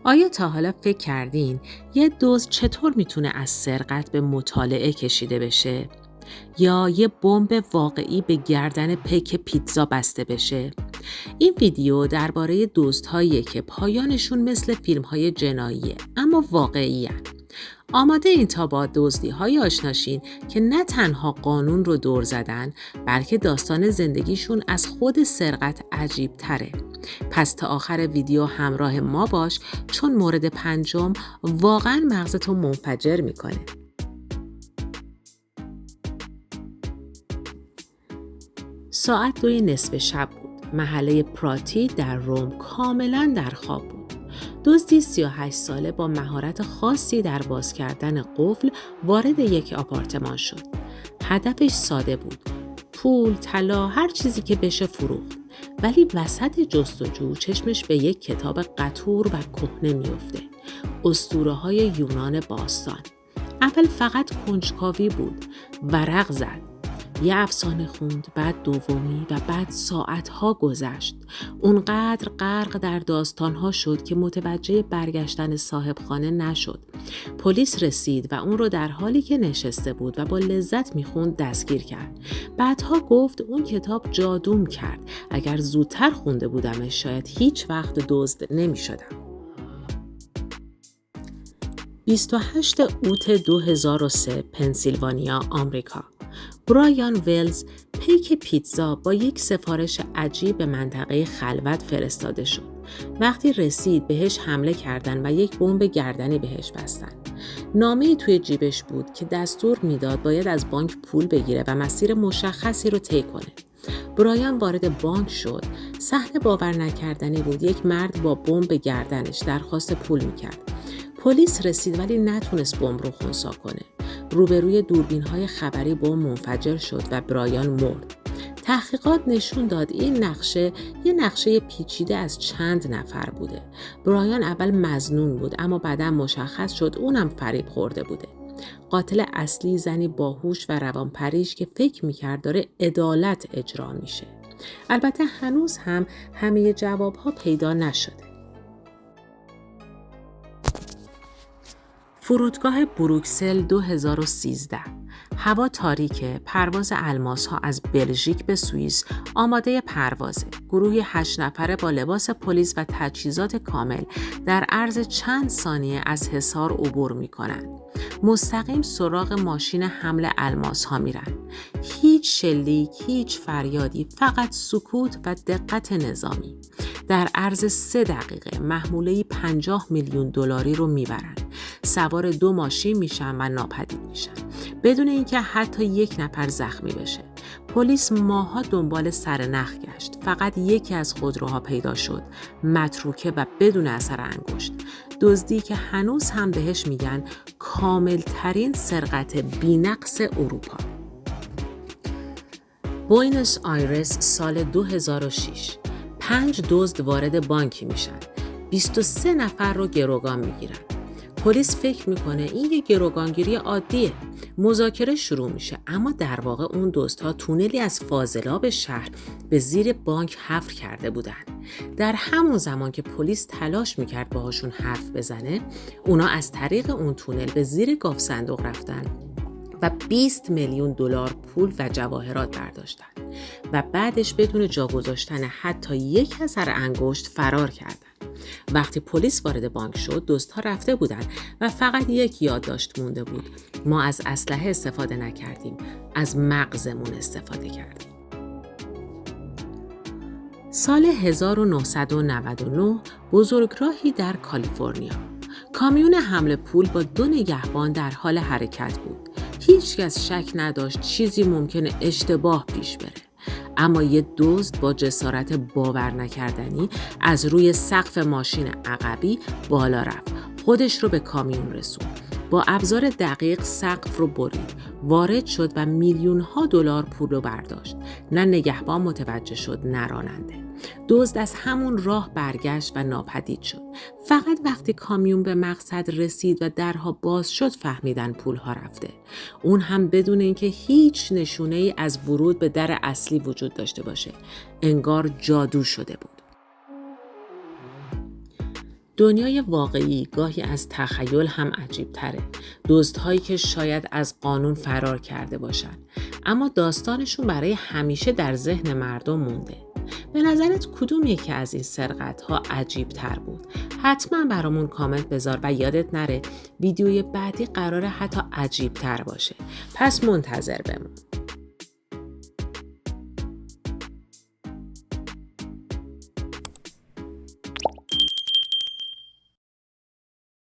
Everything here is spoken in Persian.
آیا تا حالا فکر کردین یه دزد چطور میتونه از سرقت به مطالعه کشیده بشه؟ یا یه بمب واقعی به گردن پیک پیتزا بسته بشه؟ این ویدیو درباره دزدهاییه که پایانشون مثل فیلم‌های جناییه اما واقعیه. آماده این تا با دزدی‌های آشناشین که نه تنها قانون رو دور زدن بلکه داستان زندگیشون از خود سرقت عجیب تره. پس تا آخر ویدیو همراه ما باش چون مورد پنجم واقعا مغزتو منفجر میکنه. ساعت 2 شب بود. محله پراتی در روم کاملا در خواب بود. دزدی 38 ساله با مهارت خاصی در باز کردن قفل وارد یک آپارتمان شد. هدفش ساده بود. پول، طلا، هر چیزی که بشه فروخت. ولی وسط جستجو چشمش به یک کتاب قطور و کهنه میفته. اسطوره‌های یونان باستان. اول فقط کنجکاوی بود. ورق زد. یه افسانه خوند، بعد دومی و بعد ساعتها گذشت. اونقدر غرق در داستانها شد که متوجه برگشتن صاحب خانه نشد. پلیس رسید و اون رو در حالی که نشسته بود و با لذت میخوند دستگیر کرد. بعدها گفت اون کتاب جادوم کرد. اگر زودتر خونده بودمش شاید هیچ وقت دزد نمیشدم. 28 اوت 2003 پنسیلوانیا، آمریکا. برایان ویلز پیک پیتزا با یک سفارش عجیب به منطقه خلوت فرستاده شد. وقتی رسید بهش حمله کردن و یک بمب گردنی بهش بستن. نامه‌ای توی جیبش بود که دستور میداد باید از بانک پول بگیره و مسیر مشخصی رو طی کنه. برایان وارد بانک شد. صحنه باور نکردنی بود. یک مرد با بمب گردنش درخواست پول میکرد. پلیس رسید ولی نتونست بمب رو خنثی کنه. روبروی دوربین‌های خبری بمب منفجر شد و برایان مرد. تحقیقات نشون داد این یه نقشه پیچیده از چند نفر بوده. برایان اول مظنون بود اما بعداً مشخص شد اونم فریب خورده بوده. قاتل اصلی زنی باهوش و روانپریش که فکر می‌کرد داره عدالت اجرا میشه. البته هنوز هم همه جواب‌ها پیدا نشده. فرودگاه بروکسل 2013. هوا تاریکه. پرواز الماس‌ها از بلژیک به سوئیس آماده پروازه. گروهی 8 نفره با لباس پلیس و تجهیزات کامل در عرض چند ثانیه از حصار عبور می‌کنند. مستقیم سراغ ماشین حمل الماس‌ها میرن. هیچ شلیک، هیچ فریادی، فقط سکوت و دقت نظامی. در عرض 3 دقیقه محموله‌ای 50 میلیون دلاری رو میبرن. سوار 2 ماشین میشن و ناپدید میشن بدون اینکه حتی یک نفر زخمی بشه. پلیس ماها دنبال سرنخ گشت. فقط یکی از خودروها پیدا شد، متروکه و بدون اثر انگشت. دزدی که هنوز هم بهش میگن کامل ترین سرقت بی‌نقص اروپا. بوئنوس آیرس سال 2006. 5 دزد وارد بانکی میشن. 23 نفر رو گروگان میگیرن. پلیس فکر میکنه این یه گروگانگیری عادیه. مذاکره شروع میشه اما در واقع اون دزدها تونلی از فاضلاب شهر به زیر بانک حفر کرده بودن. در همون زمان که پلیس تلاش میکرد باهاشون حرف بزنه، اونا از طریق اون تونل به زیر گاف صندوق رفتن و 20 میلیون دلار پول و جواهرات برداشتن و بعدش بدون جا گذاشتن حتی یک اثر انگشت فرار کردن. وقتی پلیس وارد بانک شد، دزدها رفته بودن و فقط یک یادداشت مونده بود. ما از اسلحه استفاده نکردیم، از مغزمون استفاده کردیم. سال 1999 بزرگراهی در کالیفرنیا. کامیون حمل پول با 2 نگهبان در حال حرکت بود. هیچ کس شک نداشت چیزی ممکنه اشتباه پیش بره. اما یه دزد با جسارت باور نکردنی از روی سقف ماشین عقبی بالا رفت. خودش رو به کامیون رسوند. با ابزار دقیق سقف رو برید. وارد شد و میلیون‌ها دلار پول رو برداشت. نه نگهبان متوجه شد نه راننده. دزد از همون راه برگشت و ناپدید شد. فقط وقتی کامیون به مقصد رسید و درها باز شد فهمیدن پولها رفته. اون هم بدون اینکه هیچ نشونه‌ای از ورود به در اصلی وجود داشته باشه. انگار جادو شده بود. دنیای واقعی گاهی از تخیل هم عجیب تره. دزدهایی که شاید از قانون فرار کرده باشن، اما داستانشون برای همیشه در ذهن مردم مونده. به نظرت کدوم یکی از این سرقت‌ها عجیب تر بود؟ حتما برامون کامنت بذار و یادت نره ویدیوی بعدی قراره حتی عجیب تر باشه. پس منتظر بمون.